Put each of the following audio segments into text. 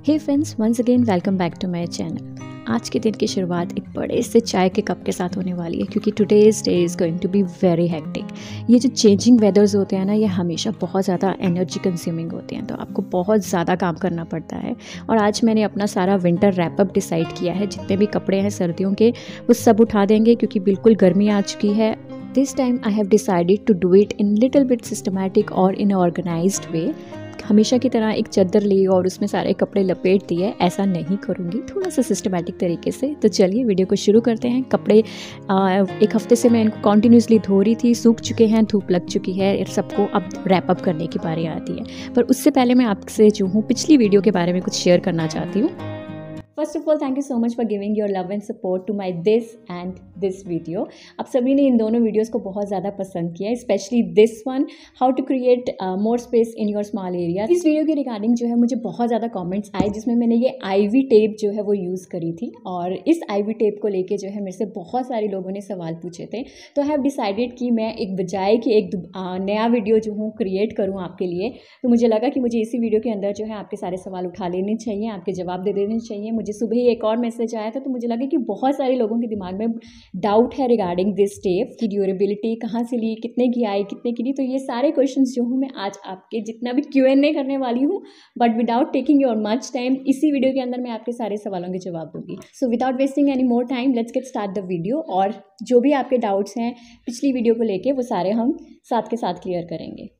Hey friends, once again welcome back to my channel. आज के दिन की शुरुआत एक बड़े से चाय के कप के साथ होने वाली है क्योंकि today's day is going to be very hectic. ये जो चेंजिंग वेदर्स होते हैं ना, ये हमेशा बहुत ज़्यादा एनर्जी कंज्यूमिंग होते हैं, तो आपको बहुत ज़्यादा काम करना पड़ता है। और आज मैंने अपना सारा विंटर रैपअप डिसाइड किया है। जितने भी कपड़े हैं सर्दियों के वो सब उठा देंगे क्योंकि बिल्कुल गर्मी आ चुकी है। This time I have decided to do it in little bit systematic और इन ऑर्गेनाइज्ड वे। हमेशा की तरह एक चादर ली और उसमें सारे कपड़े लपेट दिए, ऐसा नहीं करूँगी, थोड़ा सा सिस्टमैटिक तरीके से। तो चलिए वीडियो को शुरू करते हैं। कपड़े एक हफ्ते से मैं इनको कॉन्टिन्यूसली धो रही थी, सूख चुके हैं, धूप लग चुकी है, सबको अब रैप अप करने की बारी आती है। पर उससे पहले मैं आपसे जो हूँ पिछली वीडियो के बारे में कुछ शेयर करना चाहती हूँ। First of all thank you so much for giving your love and support to my this and this video. आप सभी ने इन दोनों वीडियोस को बहुत ज़्यादा पसंद किया, specially this one, how to create more space in your small area. इस वीडियो के रिगार्डिंग जो है मुझे बहुत ज़्यादा कमेंट्स आए जिसमें मैंने ये आईवी टेप जो है वो यूज़ करी थी, और इस आईवी टेप को लेके जो है मेरे से बहुत सारे लोगों ने सवाल पूछे थे। तो आई हैव डिसाइडेड कि मैं एक बजाय कि एक नया वीडियो जो हूँ क्रिएट करूँ आपके लिए, तो मुझे लगा कि मुझे इसी वीडियो के अंदर जो है आपके सारे सवाल उठा लेने चाहिए, आपके जवाब दे देने चाहिए। मुझे सुबह ही एक और मैसेज आया था, तो मुझे लगा कि बहुत सारे लोगों के दिमाग में डाउट है रिगार्डिंग दिस टेप की ड्यूरेबिलिटी, कहाँ से ली, कितने की आई, कितने की नहीं। तो ये सारे क्वेश्चंस जो हूँ मैं आज आपके जितना भी Q&A करने वाली हूँ, but without taking your much time, इसी वीडियो के अंदर मैं आपके सारे सवालों के जवाब दूंगी। So without wasting any more time, let's get start the video. और जो भी आपके डाउट्स हैं पिछली वीडियो को लेके, वो सारे हम साथ के साथ क्लियर करेंगे।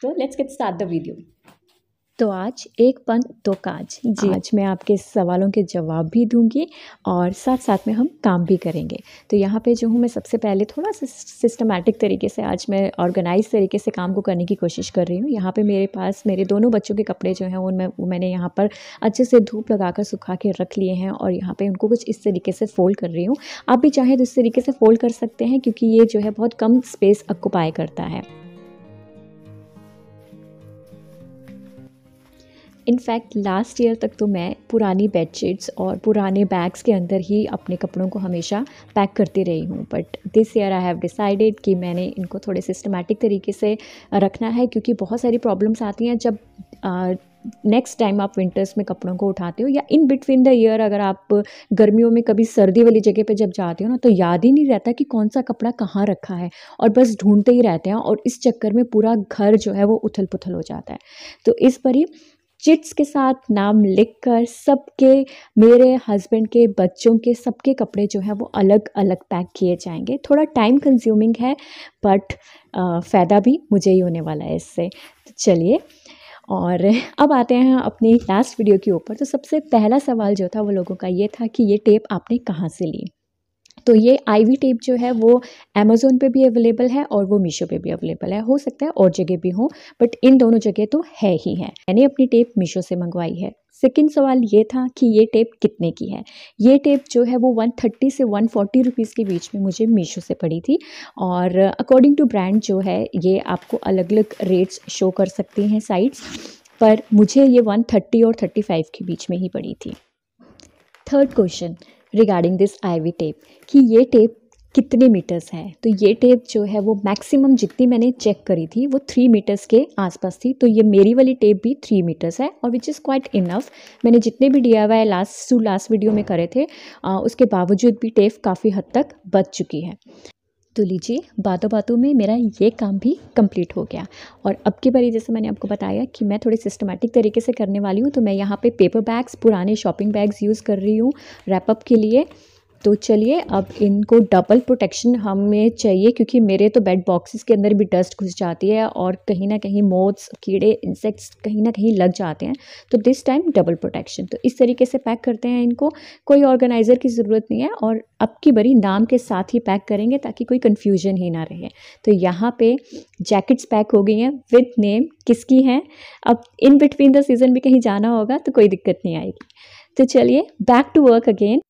तो let's get start the video. तो आज एक पंथ दो काज जी, आज मैं आपके सवालों के जवाब भी दूंगी और साथ साथ में हम काम भी करेंगे। तो यहाँ पे जो हूँ मैं सबसे पहले थोड़ा सा सिस्टमैटिक तरीके से, आज मैं ऑर्गेनाइज तरीके से काम को करने की कोशिश कर रही हूँ। यहाँ पे मेरे पास मेरे दोनों बच्चों के कपड़े जो हैं उनमें मैंने यहाँ पर अच्छे से धूप लगाकर सुखा के रख लिए हैं और यहाँ पर उनको कुछ इस तरीके से फ़ोल्ड कर रही हूँ। आप भी चाहें तो इस तरीके से फ़ोल्ड कर सकते हैं क्योंकि ये जो है बहुत कम स्पेस ऑक्यूपाई करता है। इनफैक्ट लास्ट ईयर तक तो मैं पुरानी बेडशीट्स और पुराने बैग्स के अंदर ही अपने कपड़ों को हमेशा पैक करती रही हूँ, but this year I have decided कि मैंने इनको थोड़े सिस्टमैटिक तरीके से रखना है क्योंकि बहुत सारी प्रॉब्लम्स आती हैं जब नेक्स्ट टाइम आप विंटर्स में कपड़ों को उठाते हो या इन बिटवीन द ईयर। अगर आप गर्मियों में कभी सर्दी वाली जगह पे जब जाते हो ना, तो याद ही नहीं रहता कि कौन सा कपड़ा कहाँ रखा है और बस ढूंढते ही रहते हैं, और इस चक्कर में पूरा घर जो है वो उथल पुथल हो जाता है। तो इस पर ही चिट्स के साथ नाम लिखकर सबके, मेरे हस्बैंड के, बच्चों के, सबके कपड़े जो है वो अलग अलग पैक किए जाएंगे। थोड़ा टाइम कंज्यूमिंग है बट फ़ायदा भी मुझे ही होने वाला है इससे। तो चलिए, और अब आते हैं अपनी लास्ट वीडियो के ऊपर। तो सबसे पहला सवाल जो था वो लोगों का ये था कि ये टेप आपने कहाँ से ली। तो ये आईवी टेप जो है वो अमेज़ोन पे भी अवेलेबल है और वो मीशो पे भी अवेलेबल है। हो सकता है और जगह भी हो, बट इन दोनों जगह तो है ही है। मैंने अपनी टेप मीशो से मंगवाई है। सेकंड सवाल ये था कि ये टेप कितने की है। ये टेप जो है वो 130 से 140 रुपीज़ के बीच में मुझे मीशो से पड़ी थी, और अकॉर्डिंग टू ब्रांड जो है ये आपको अलग अलग रेट्स शो कर सकती हैं साइट्स, पर मुझे ये 130 और 35 के बीच में ही पड़ी थी। Third question regarding this ivy tape कि ये टेप कितने मीटर्स है। तो ये टेप जो है वो मैक्सिमम जितनी मैंने चेक करी थी वो 3 मीटर्स के आसपास थी। तो ये मेरी वाली टेप भी 3 मीटर्स है, और विच इज़ क्वाइट इनफ। मैंने जितने भी DIY लास्ट वीडियो में करे थे उसके बावजूद भी टेप काफ़ी हद तक बच चुकी है। तो लीजिए, बातों बातों में मेरा ये काम भी कंप्लीट हो गया। और अब की बारी, जैसे मैंने आपको बताया कि मैं थोड़े सिस्टमैटिक तरीके से करने वाली हूँ, तो मैं यहाँ पे पेपर बैग्स, पुराने शॉपिंग बैग्स यूज़ कर रही हूँ रैप अप के लिए। तो चलिए, अब इनको डबल प्रोटेक्शन हमें चाहिए क्योंकि मेरे तो बेड बॉक्सेस के अंदर भी डस्ट घुस जाती है और कहीं ना कहीं मोथ्स, कीड़े, इंसेक्ट्स कहीं ना कहीं लग जाते हैं। तो दिस टाइम डबल प्रोटेक्शन। तो इस तरीके से पैक करते हैं इनको, कोई ऑर्गेनाइज़र की ज़रूरत नहीं है, और अब की बारी नाम के साथ ही पैक करेंगे ताकि कोई कन्फ्यूजन ही ना रहे। तो यहाँ पे जैकेट्स पैक हो गई हैं विद नेम, किसकी हैं। अब इन बिटवीन द सीज़न भी कहीं जाना होगा तो कोई दिक्कत नहीं आएगी। तो चलिए, back to work again.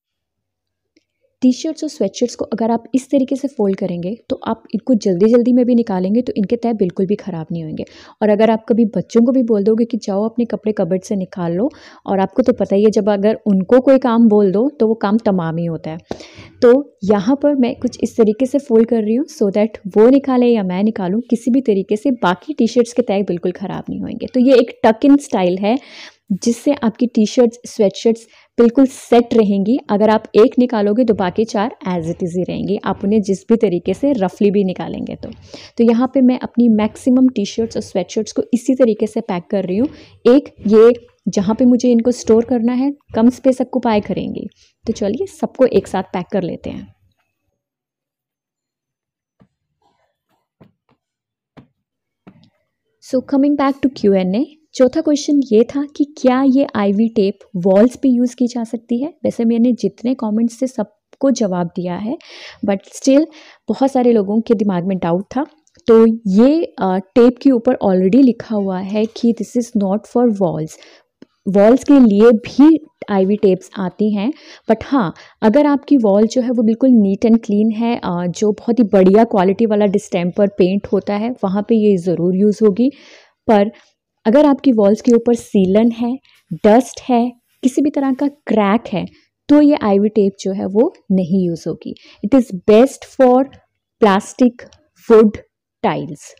T shirts और स्वेट शर्ट्स को अगर आप इस तरीके से फोल्ड करेंगे तो आप इनको जल्दी जल्दी में भी निकालेंगे तो इनके तह बिल्कुल भी ख़राब नहीं होंगे। और अगर आप कभी बच्चों को भी बोल दोगे कि जाओ अपने कपड़े कबर्ड से निकाल लो, और आपको तो पता ही है जब अगर उनको कोई काम बोल दो तो वो काम तमाम ही होता है। तो यहाँ पर मैं कुछ इस तरीके से फोल्ड कर रही हूँ सो दैट वो निकाले या मैं निकालूँ, किसी भी तरीके से बाकी टी शर्ट्स के तह बिल्कुल ख़राब नहीं होंगे। तो ये एक टक इन स्टाइल है, जिससे आपकी टी शर्ट्स स्वेटशर्ट्स बिल्कुल सेट रहेंगी। अगर आप एक निकालोगे तो बाकी 4 एज इट इज़ ही रहेंगी, आप उन्हें जिस भी तरीके से रफली भी निकालेंगे तो यहाँ पे मैं अपनी मैक्सिमम टी शर्ट्स और स्वेटशर्ट्स को इसी तरीके से पैक कर रही हूँ। एक ये जहाँ पे मुझे इनको स्टोर करना है कम स्पेस ऑक्युपाई करेंगी, तो चलिए सबको एक साथ पैक कर लेते हैं। So coming back to Q&A, चौथा क्वेश्चन ये था कि क्या ये आईवी टेप वॉल्स पे यूज़ की जा सकती है। वैसे मैंने जितने कमेंट्स से सबको जवाब दिया है, बट स्टिल बहुत सारे लोगों के दिमाग में डाउट था। तो ये टेप के ऊपर ऑलरेडी लिखा हुआ है कि this is not for walls. Walls के लिए भी आईवी टेप्स आती हैं, बट हाँ, अगर आपकी वॉल जो है वो बिल्कुल नीट एंड क्लीन है, जो बहुत ही बढ़िया क्वालिटी वाला डिस्टेम्पर पेंट होता है, वहाँ पे ये ज़रूर यूज़ होगी। पर अगर आपकी वॉल्स के ऊपर सीलन है, डस्ट है, किसी भी तरह का क्रैक है, तो ये आईवी टेप जो है वो नहीं यूज़ होगी। It is best for plastic, would, tiles.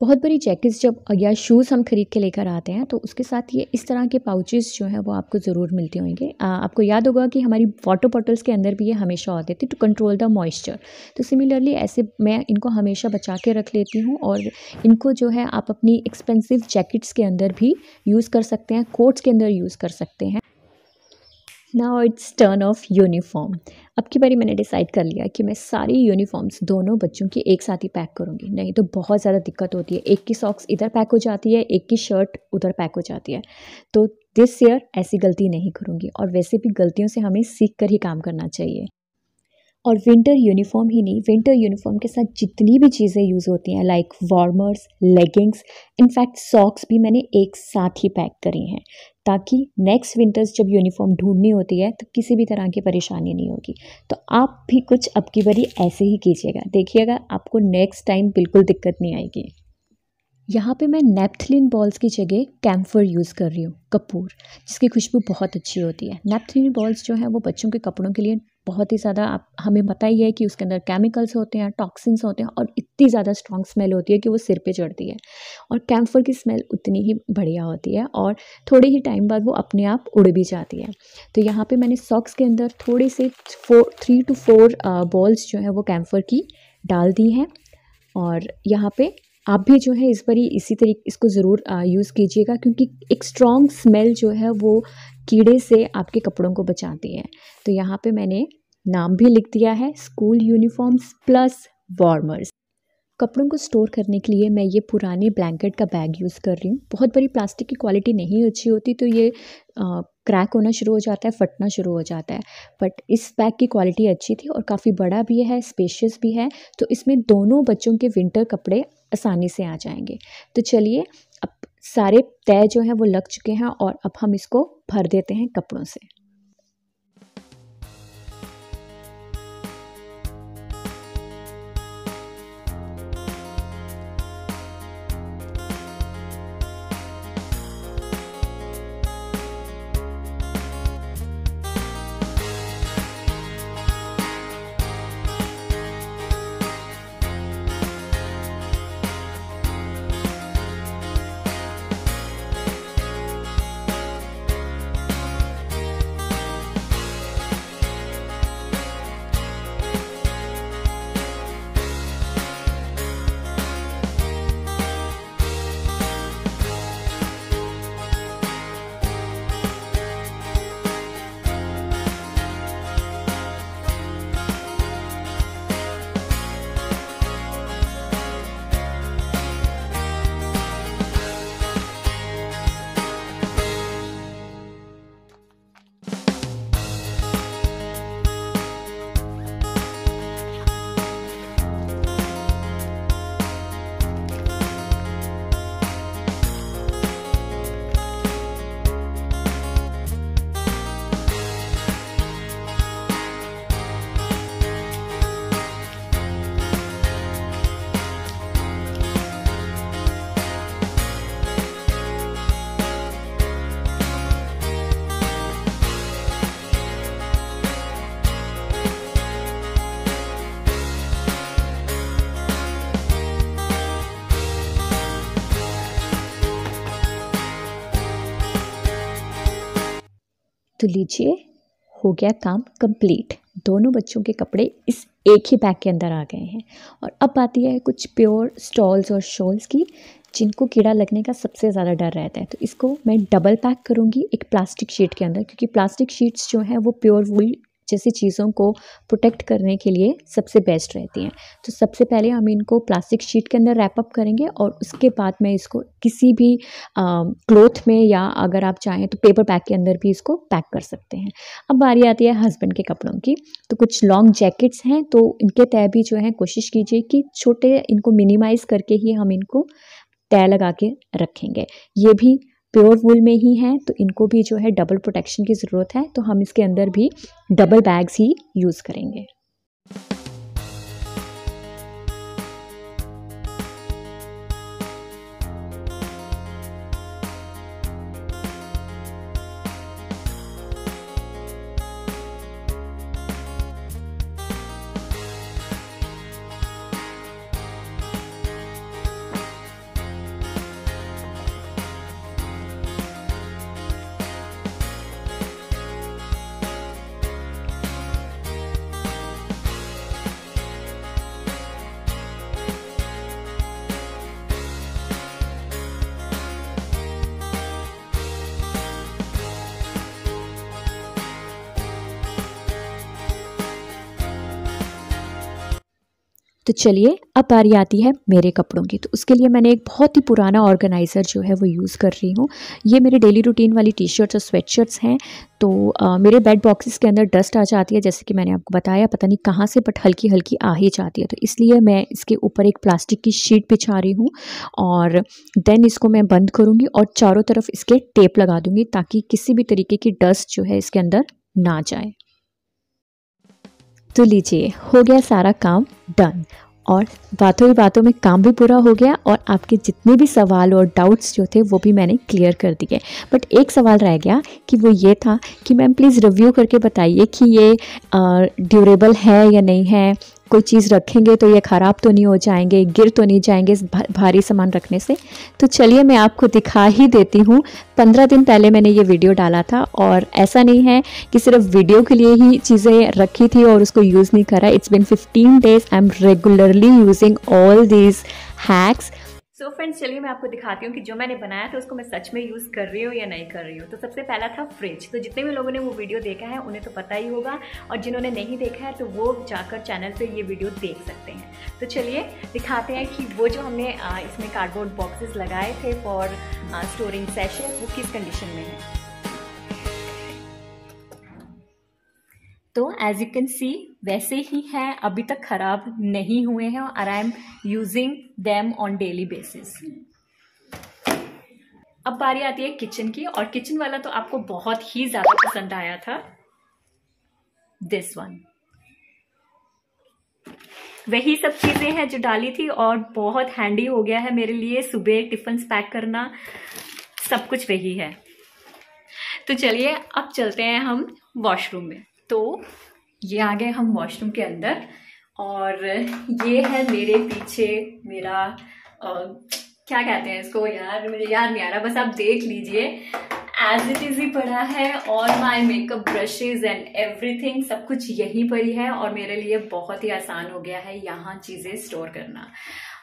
बहुत बड़ी जैकेट्स जब या शूज़ हम खरीद के लेकर आते हैं तो उसके साथ ये इस तरह के पाउचेस जो हैं वो आपको ज़रूर मिलते होंगे। आपको याद होगा कि हमारी वाटर बॉटल्स के अंदर भी ये हमेशा होते थे टू कंट्रोल द मॉइस्चर। तो सिमिलरली ऐसे मैं इनको हमेशा बचा के रख लेती हूँ, और इनको जो है आप अपनी एक्सपेंसिव जैकेट्स के अंदर भी यूज़ कर सकते हैं, कोट्स के अंदर यूज़ कर सकते हैं। Now it's turn off uniform. अब की बारी मैंने डिसाइड कर लिया कि मैं सारी यूनिफॉर्म्स दोनों बच्चों की एक साथ ही पैक करूँगी, नहीं तो बहुत ज़्यादा दिक्कत होती है। एक की सॉक्स इधर पैक हो जाती है, एक की शर्ट उधर पैक हो जाती है। तो दिस ईयर ऐसी गलती नहीं करूँगी, और वैसे भी गलतियों से हमें सीख कर ही काम करना चाहिए। और विंटर यूनिफॉर्म ही नहीं, विंटर यूनिफॉर्म के साथ जितनी भी चीज़ें यूज़ होती हैं like warmers, leggings, in fact socks भी मैंने एक साथ ही पैक करी हैं, ताकि नेक्स्ट विंटर्स जब यूनिफॉर्म ढूंढनी होती है तो किसी भी तरह की परेशानी नहीं होगी। तो आप भी कुछ अब की बारी ऐसे ही कीजिएगा, देखिएगा आपको नेक्स्ट टाइम बिल्कुल दिक्कत नहीं आएगी। यहाँ पे मैं नेपथलीन बॉल्स की जगह कैम्फर यूज़ कर रही हूँ, कपूर, जिसकी खुशबू बहुत अच्छी होती है। नेपथलीन बॉल्स जो है वो बच्चों के कपड़ों के लिए बहुत ही ज़्यादा, आप हमें पता ही है कि उसके अंदर केमिकल्स होते हैं, टॉक्सिन्स होते हैं, और इतनी ज़्यादा स्ट्रॉन्ग स्मेल होती है कि वो सिर पे चढ़ती है। और कैम्फर की स्मेल उतनी ही बढ़िया होती है, और थोड़े ही टाइम बाद वो अपने आप उड़ भी जाती है। तो यहाँ पे मैंने सॉक्स के अंदर थोड़े से 3 to 4 बॉल्स जो है वो कैम्फर की डाल दी हैं। और यहाँ पे आप भी जो है इस बारी इसी तरीके इसको ज़रूर यूज़ कीजिएगा, क्योंकि एक स्ट्रॉन्ग स्मेल जो है वो कीड़े से आपके कपड़ों को बचाती है। तो यहाँ पे मैंने नाम भी लिख दिया है, स्कूल यूनिफॉर्म्स प्लस वार्मर्स। कपड़ों को स्टोर करने के लिए मैं ये पुराने ब्लैंकेट का बैग यूज़ कर रही हूँ। बहुत बड़ी प्लास्टिक की क्वालिटी नहीं अच्छी होती, तो ये क्रैक होना शुरू हो जाता है, फटना शुरू हो जाता है। बट इस बैग की क्वालिटी अच्छी थी और काफ़ी बड़ा भी है, स्पेशियस भी है, तो इसमें दोनों बच्चों के विंटर कपड़े आसानी से आ जाएंगे। तो चलिए, अब सारे तय जो हैं वो लग चुके हैं, और अब हम इसको भर देते हैं कपड़ों से। तो लीजिए, हो गया काम कंप्लीट। दोनों बच्चों के कपड़े इस एक ही बैग के अंदर आ गए हैं। और अब आती है कुछ प्योर स्टॉल्स और शॉल्स की, जिनको कीड़ा लगने का सबसे ज़्यादा डर रहता है। तो इसको मैं डबल पैक करूँगी एक प्लास्टिक शीट के अंदर, क्योंकि प्लास्टिक शीट्स जो हैं वो प्योर वूल जैसी चीज़ों को प्रोटेक्ट करने के लिए सबसे बेस्ट रहती हैं। तो सबसे पहले हम इनको प्लास्टिक शीट के अंदर रैप अप करेंगे और उसके बाद मैं इसको किसी भी क्लॉथ में, या अगर आप चाहें तो पेपर बैग के अंदर भी इसको पैक कर सकते हैं। अब बारी आती है हस्बैंड के कपड़ों की। तो कुछ लॉन्ग जैकेट्स हैं, तो इनके तय भी जो है कोशिश कीजिए कि छोटे, इनको मिनिमाइज़ करके ही हम इनको तय लगा के रखेंगे। ये भी प्योर वूल में ही हैं, तो इनको भी जो है डबल प्रोटेक्शन की ज़रूरत है, तो हम इसके अंदर भी डबल बैग्स ही यूज़ करेंगे। तो चलिए, अब बारी आती है मेरे कपड़ों की। तो उसके लिए मैंने एक बहुत ही पुराना ऑर्गेनाइज़र जो है वो यूज़ कर रही हूँ। ये मेरे डेली रूटीन वाली टी शर्ट्स और स्वेट शर्ट्स हैं। तो मेरे बेड बॉक्सेस के अंदर डस्ट आ जाती है, जैसे कि मैंने आपको बताया, पता नहीं कहाँ से, बट हल्की हल्की आ ही जाती है। तो इसलिए मैं इसके ऊपर एक प्लास्टिक की शीट बिछा रही हूँ और देन इसको मैं बंद करूँगी और चारों तरफ इसके टेप लगा दूँगी, ताकि किसी भी तरीके की डस्ट जो है इसके अंदर ना जाए। तो लीजिए, हो गया सारा काम डन, और बातों ही बातों में काम भी पूरा हो गया और आपके जितने भी सवाल और डाउट्स जो थे वो भी मैंने क्लियर कर दिए। बट एक सवाल रह गया कि वो ये था कि मैम प्लीज़ रिव्यू करके बताइए कि ये ड्यूरेबल है या नहीं है, कोई चीज़ रखेंगे तो ये ख़राब तो नहीं हो जाएंगे, गिर तो नहीं जाएंगे इस भारी सामान रखने से। तो चलिए मैं आपको दिखा ही देती हूँ। 15 दिन पहले मैंने ये वीडियो डाला था, और ऐसा नहीं है कि सिर्फ वीडियो के लिए ही चीज़ें रखी थी और उसको यूज़ नहीं करा। It's been 15 days, I am regularly using all these hacks. So friends, चलिए मैं आपको दिखाती हूँ कि जो मैंने बनाया था उसको मैं सच में यूज़ कर रही हूँ या नहीं कर रही हूँ। तो सबसे पहला था फ्रिज। तो जितने भी लोगों ने वो वीडियो देखा है उन्हें तो पता ही होगा, और जिन्होंने नहीं देखा है तो वो जाकर चैनल पे ये वीडियो देख सकते हैं। तो चलिए दिखाते हैं कि वो जो हमने इसमें कार्डबोर्ड बॉक्सेस लगाए थे फॉर स्टोरिंग सेशन, वो किस कंडीशन में है। तो एज यू कैन सी वैसे ही है, अभी तक ख़राब नहीं हुए हैं, और I am using them on daily basis. अब बारी आती है किचन की, और किचन वाला तो आपको बहुत ही ज़्यादा पसंद आया था, दिस वन। वही सब चीज़ें हैं जो डाली थी, और बहुत हैंडी हो गया है मेरे लिए सुबह टिफिन पैक करना, सब कुछ वही है। तो चलिए अब चलते हैं हम वॉशरूम में। तो ये आ गए हम वॉशरूम के अंदर, और ये है मेरे पीछे मेरा क्या कहते हैं इसको यार, मुझे याद नहीं आ रहा, बस आप देख लीजिए, एज इट इज ही पड़ा है। और my makeup brushes and everything, सब कुछ यहीं पर ही है, और मेरे लिए बहुत ही आसान हो गया है यहाँ चीजें स्टोर करना।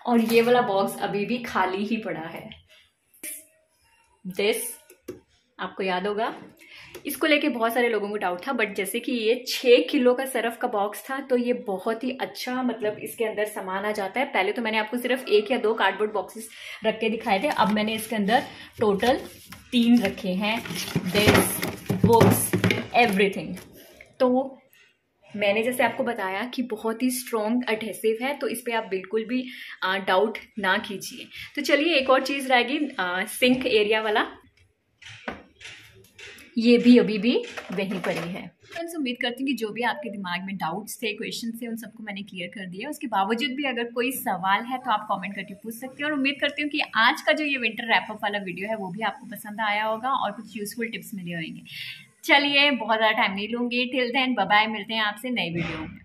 और ये वाला बॉक्स अभी भी खाली ही पड़ा है। दिस आपको याद होगा, इसको लेके बहुत सारे लोगों को डाउट था, बट जैसे कि ये 6 किलो का सरफ का बॉक्स था, तो ये बहुत ही अच्छा, मतलब इसके अंदर सामान आ जाता है। पहले तो मैंने आपको सिर्फ 1 या 2 कार्डबोर्ड बॉक्सेस रख के दिखाए थे, अब मैंने इसके अंदर टोटल 3 रखे हैं, दिस बुक्स एवरीथिंग। तो मैंने जैसे आपको बताया कि बहुत ही स्ट्रॉन्ग एडहेसिव है, तो इस पर आप बिल्कुल भी डाउट ना कीजिए। तो चलिए एक और चीज़ रहेगी, सिंक एरिया वाला, ये भी अभी भी वहीं पर ही है। फ्रेंड्स, उम्मीद करती हूँ कि जो भी आपके दिमाग में डाउट्स थे, क्वेश्चन थे, उन सबको मैंने क्लियर कर दिया। उसके बावजूद भी अगर कोई सवाल है तो आप कमेंट करके पूछ सकते हैं, और उम्मीद करती हूँ कि आज का जो ये विंटर रैप अप वाला वीडियो है वो भी आपको पसंद आया होगा और कुछ यूजफुल टिप्स मिले होंगे। चलिए बहुत ज़्यादा टाइम नहीं लूँगी, टिल देन बाय बाय, मिलते हैं आपसे नई वीडियो में।